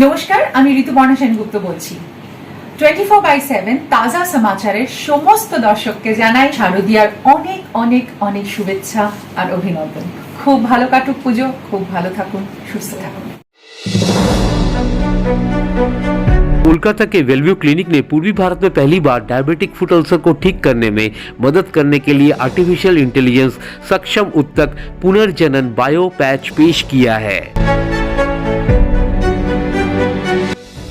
নমস্কার, আমি ঋতুপর্ণা সেনগুপ্ত বলছি। 24/7 তাজা সমাচারের সমস্ত দর্শককে জানাই শারদীয়ার অনেক অনেক অনেক শুভেচ্ছা আর অভিনন্দন। খুব ভালো কাটুক পুজো, খুব ভালো থাকুন, সুস্থ থাকুন। कोलकाता के वेलव्यू क्लिनिक ने पूर्वी भारत में पहली बार डायबिटिक फुट अल्सर को ठीक करने में मदद करने के लिए आर्टिफिशियल इंटेलिजेंस सक्षम उत्तक पुनर्जनन बायो पैच पेश किया है।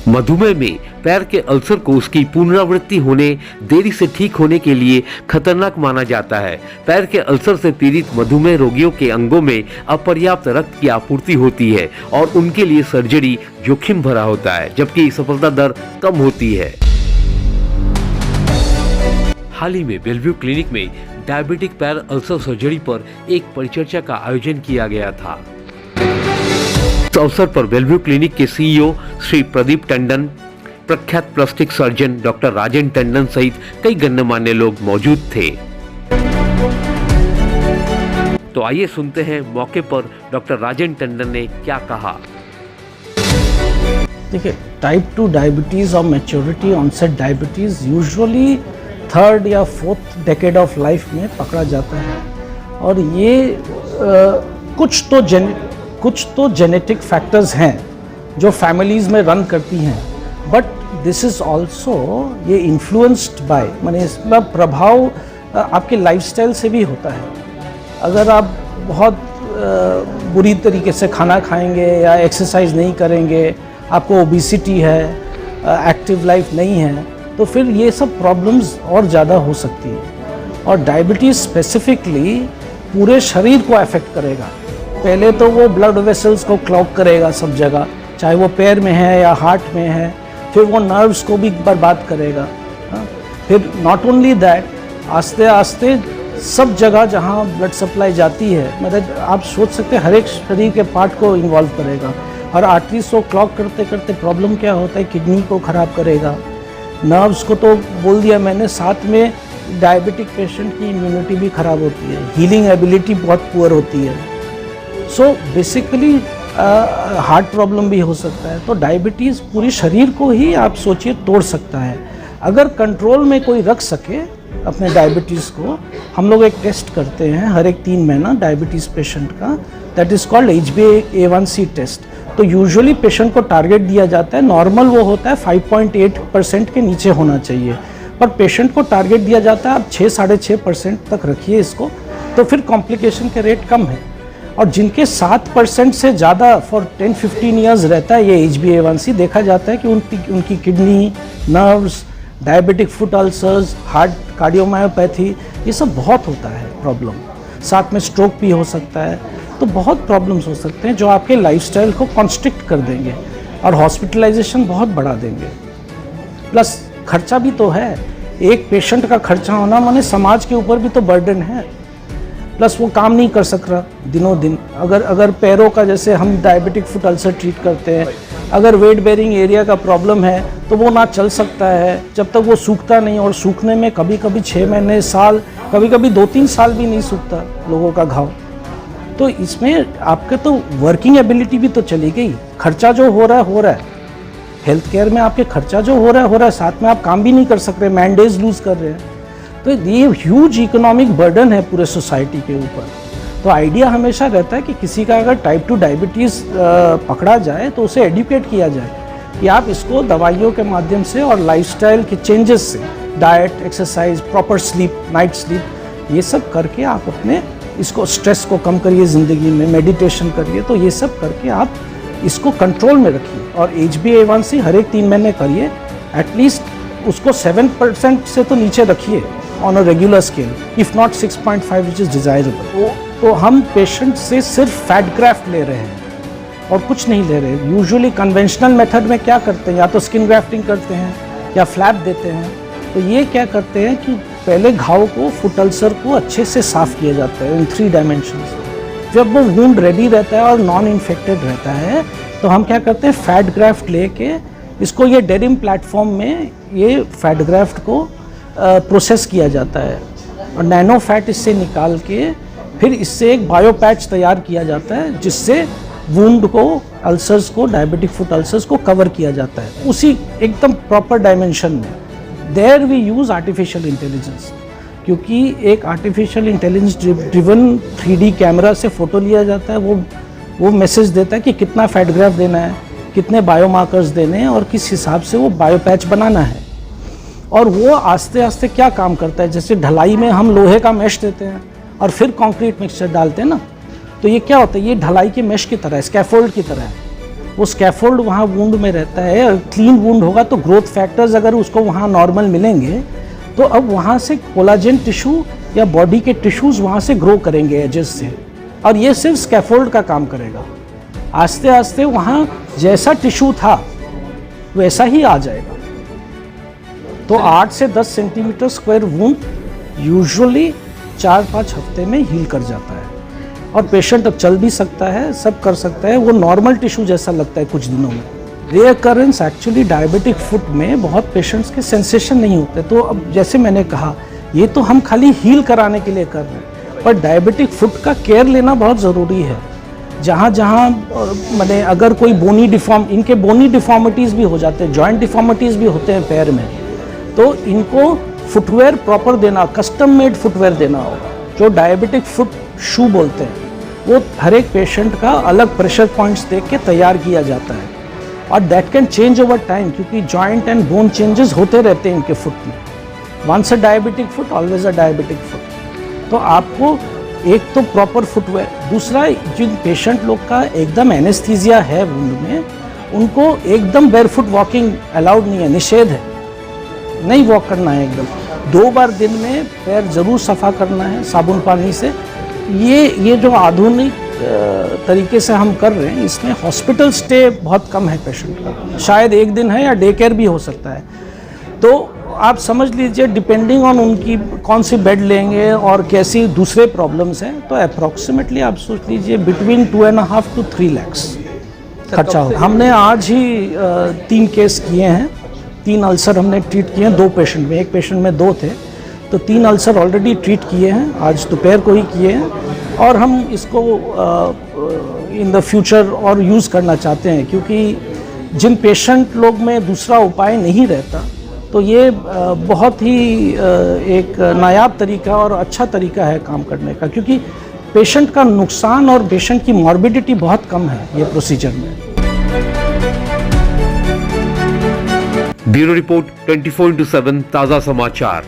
मधुमेह में पैर के अल्सर को उसकी पुनरावृत्ति होने देरी से ठीक होने के लिए खतरनाक माना जाता है। पैर के अल्सर से पीड़ित मधुमेह रोगियों के अंगों में अपर्याप्त रक्त की आपूर्ति होती है और उनके लिए सर्जरी जोखिम भरा होता है, जबकि सफलता दर कम होती है। हाल ही में बेलव्यू क्लिनिक में डायबिटिक पैर अल्सर सर्जरी पर एक परिचर्चा का आयोजन किया गया था। इस अवसर पर बेलव्यू क्लिनिक के सीईओ श्री प्रदीप टंडन, प्रख्यात प्लास्टिक सर्जन डॉक्टर राजन टंडन सहित कई गण्यमान्य लोग मौजूद थे। तो आइए सुनते हैं मौके पर डॉक्टर राजन टंडन ने क्या कहा। देखिए, टाइप 2 डायबिटीज़ और maturity onset diabetes usually 3rd या 4th डेकेड ऑफ लाइफ में पकड़ा जाता है और ये कुछ तो जेनेटिक फैक्टर्स हैं जो फैमिलीज़ में रन करती हैं, बट दिस इज़ ऑल्सो ये इन्फ्लुएंस्ड बाय, माने इसका प्रभाव आपके लाइफस्टाइल से भी होता है। अगर आप बहुत बुरी तरीके से खाना खाएंगे या एक्सरसाइज नहीं करेंगे, आपको ओबिसिटी है, एक्टिव लाइफ नहीं है, तो फिर ये सब प्रॉब्लम्स और ज़्यादा हो सकती है। और डायबिटीज़ स्पेसिफिकली पूरे शरीर को अफेक्ट करेगा। पहले तो वो ब्लड वेसल्स को क्लॉग करेगा सब जगह, चाहे वो पैर में है या हार्ट में है, फिर वो नर्व्स को भी बर्बाद करेगा। फिर नॉट ओनली दैट, आस्ते आस्ते सब जगह जहाँ ब्लड सप्लाई जाती है, मतलब आप सोच सकते हैं हर एक शरीर के पार्ट को इन्वॉल्व करेगा। और आर्टरीज को क्लॉग करते करते प्रॉब्लम क्या होता है, किडनी को ख़राब करेगा, नर्व्स को तो बोल दिया मैंने, साथ में डायबिटिक पेशेंट की इम्यूनिटी भी ख़राब होती है, हीलिंग एबिलिटी बहुत पुअर होती है। सो बेसिकली हार्ट प्रॉब्लम भी हो सकता है। तो डायबिटीज़ पूरी शरीर को ही आप सोचिए तोड़ सकता है। अगर कंट्रोल में कोई रख सके अपने डायबिटीज़ को, हम लोग एक टेस्ट करते हैं हर एक 3 महीना डायबिटीज़ पेशेंट का, that is called HbA1c test. तो यूजुअली पेशेंट को टारगेट दिया जाता है, नॉर्मल वो होता है 5.8% के नीचे होना चाहिए, पर पेशेंट को टारगेट दिया जाता है आप 6-6.5% तक रखिए इसको, तो फिर कॉम्प्लिकेशन के रेट कम है। और जिनके 7% से ज़्यादा फॉर 10-15 ईयर्स रहता है ये HbA1c, देखा जाता है कि उनकी kidney, nerves, diabetic foot ulcers, heart, cardiomyopathy, ये सब बहुत होता है प्रॉब्लम। साथ में स्ट्रोक भी हो सकता है। तो बहुत प्रॉब्लम्स हो सकते हैं जो आपके लाइफस्टाइल को कॉन्स्ट्रिक्ट कर देंगे और हॉस्पिटलाइजेशन बहुत बढ़ा देंगे। प्लस खर्चा भी तो है, एक पेशेंट का खर्चा होना माने समाज के ऊपर भी तो बर्डन है। प्लस वो काम नहीं कर सक रहा दिनों दिन। अगर पैरों का, जैसे हम डायबिटिक फुट अल्सर ट्रीट करते हैं, अगर वेट बेरिंग एरिया का प्रॉब्लम है तो वो ना चल सकता है जब तक वो सूखता नहीं, और सूखने में कभी कभी 6 महीने, साल, कभी कभी 2-3 साल भी नहीं सूखता लोगों का घाव। तो इसमें आपका तो वर्किंग एबिलिटी भी तो चली गई, खर्चा जो हो रहा है हेल्थ केयर में, आपके खर्चा जो हो रहा है, साथ में आप काम भी नहीं कर सक रहे, मैंडेज लूज़ कर रहे हैं। तो ये ह्यूज इकोनॉमिक बर्डन है पूरे सोसाइटी के ऊपर। तो आइडिया हमेशा रहता है कि किसी का अगर टाइप 2 डायबिटीज़ पकड़ा जाए तो उसे एडुकेट किया जाए कि आप इसको दवाइयों के माध्यम से और लाइफस्टाइल के चेंजेस से, diet, exercise, proper sleep, night sleep, ये सब करके आप अपने इसको स्ट्रेस को कम करिए, ज़िंदगी में मेडिटेशन करिए। तो ये सब करके आप इसको कंट्रोल में रखिए और HbA1c हर एक 3 महीने करिए, एटलीस्ट उसको 7% से तो नीचे रखिए on a regular scale, if not 6.5 which is desirable. तो हम पेशेंट से सिर्फ फैट ग्राफ्ट ले रहे हैं और कुछ नहीं ले रहे। यूजुअली कन्वेंशनल मेथड में क्या करते हैं, या तो स्किन ग्राफ्टिंग करते हैं या फ्लैप देते हैं। तो ये क्या करते हैं कि पहले घाव को, फुट अल्सर को अच्छे से साफ़ किया जाता है इन 3 डायमेंशंस। जब वो वुंड रेडी रहता है और नॉन इन्फेक्टेड रहता है तो हम क्या करते हैं, फैट ग्राफ्ट लेके इसको ये डेरिम प्लेटफॉर्म में ये फैट ग्राफ्ट को प्रोसेस किया जाता है और नैनो फैट इससे निकाल के फिर इससे एक बायो पैच तैयार किया जाता है जिससे वुंड को, अल्सर्स को, डायबिटिक फुट अल्सर्स को कवर किया जाता है उसी एकदम प्रॉपर डायमेंशन में। There we use artificial intelligence, क्योंकि एक artificial intelligence driven 3D camera से फ़ोटो लिया जाता है, वो मैसेज देता है कि कितना फैट ग्राफ देना है, कितने बायोमार्कर्स देने हैं और किस हिसाब से वो बायोपैच बनाना है। और वो आस्ते आस्ते क्या काम करता है, जैसे ढलाई में हम लोहे का मैश देते हैं और फिर कंक्रीट मिक्सचर डालते हैं ना, तो ये क्या होता है, ये ढलाई के मैश की तरह है, स्कैफोल्ड की तरह है। वो स्कैफोल्ड वहाँ वुंड में रहता है और क्लीन वुंड होगा तो ग्रोथ फैक्टर्स अगर उसको वहाँ नॉर्मल मिलेंगे तो अब वहाँ से कोलाजन टिश्यू या बॉडी के टिश्यूज़ वहाँ से ग्रो करेंगे एजेस से, और ये सिर्फ स्कैफोल्ड का काम करेगा। आस्ते आस्ते वहाँ जैसा टिश्यू था वैसा ही आ जाएगा। तो 8 से 10 सेंटीमीटर स्क्वायर वुंड यूजुअली 4-5 हफ्ते में हील कर जाता है और पेशेंट अब चल भी सकता है, सब कर सकता है, वो नॉर्मल टिश्यू जैसा लगता है कुछ दिनों में। रिकरेंस एक्चुअली डायबिटिक फुट में बहुत पेशेंट्स के सेंसेशन नहीं होते। तो अब जैसे मैंने कहा, ये तो हम खाली हील कराने के लिए कर रहे हैं, पर डायबिटिक फुट का केयर लेना बहुत ज़रूरी है। जहाँ जहाँ मैंने अगर कोई इनके बोनी डिफॉर्मिटीज़ भी हो जाते हैं, जॉइंट डिफॉर्मिटीज़ भी होते हैं पैर में, तो इनको फुटवेयर प्रॉपर देना, कस्टम मेड फुटवेयर देना होगा, जो डायबिटिक फुट शू बोलते हैं। वो हर एक पेशेंट का अलग प्रेशर पॉइंट्स देख के तैयार किया जाता है और that can change over time, क्योंकि जॉइंट एंड बोन चेंजेस होते रहते हैं इनके फुट में। Once a diabetic foot always a diabetic foot. तो आपको एक तो प्रॉपर फुटवेयर, दूसरा जिन पेशेंट लोग का एकदम एनेस्थीसिया है वुंड में, उनको एकदम बेयरफुट वॉकिंग अलाउड नहीं है, निषेध है, नहीं वॉक करना है एकदम। 2 बार दिन में पैर ज़रूर सफ़ा करना है साबुन पानी से। ये जो आधुनिक तरीके से हम कर रहे हैं, इसमें हॉस्पिटल स्टे बहुत कम है पेशेंट का, शायद 1 दिन है या डे केयर भी हो सकता है। तो आप समझ लीजिए डिपेंडिंग ऑन उनकी कौन सी बेड लेंगे और कैसी दूसरे प्रॉब्लम्स हैं, तो अप्रॉक्सीमेटली आप सोच लीजिए बिटवीन 2.5 to 3 lakhs खर्चा होगा। हमने आज ही 3 केस किए हैं, 3 अल्सर हमने ट्रीट किए हैं 2 पेशेंट में, एक पेशेंट में 2 थे, तो 3 अल्सर ऑलरेडी ट्रीट किए हैं, आज दोपहर को ही किए हैं, और हम इसको इन द फ्यूचर और यूज़ करना चाहते हैं, क्योंकि जिन पेशेंट लोग में दूसरा उपाय नहीं रहता, तो ये बहुत ही एक नायाब तरीका और अच्छा तरीका है काम करने का, क्योंकि पेशेंट का नुकसान और पेशेंट की मॉर्बिडिटी बहुत कम है ये प्रोसीजर में। ब्यूरो रिपोर्ट 24/7 ताज़ा समाचार।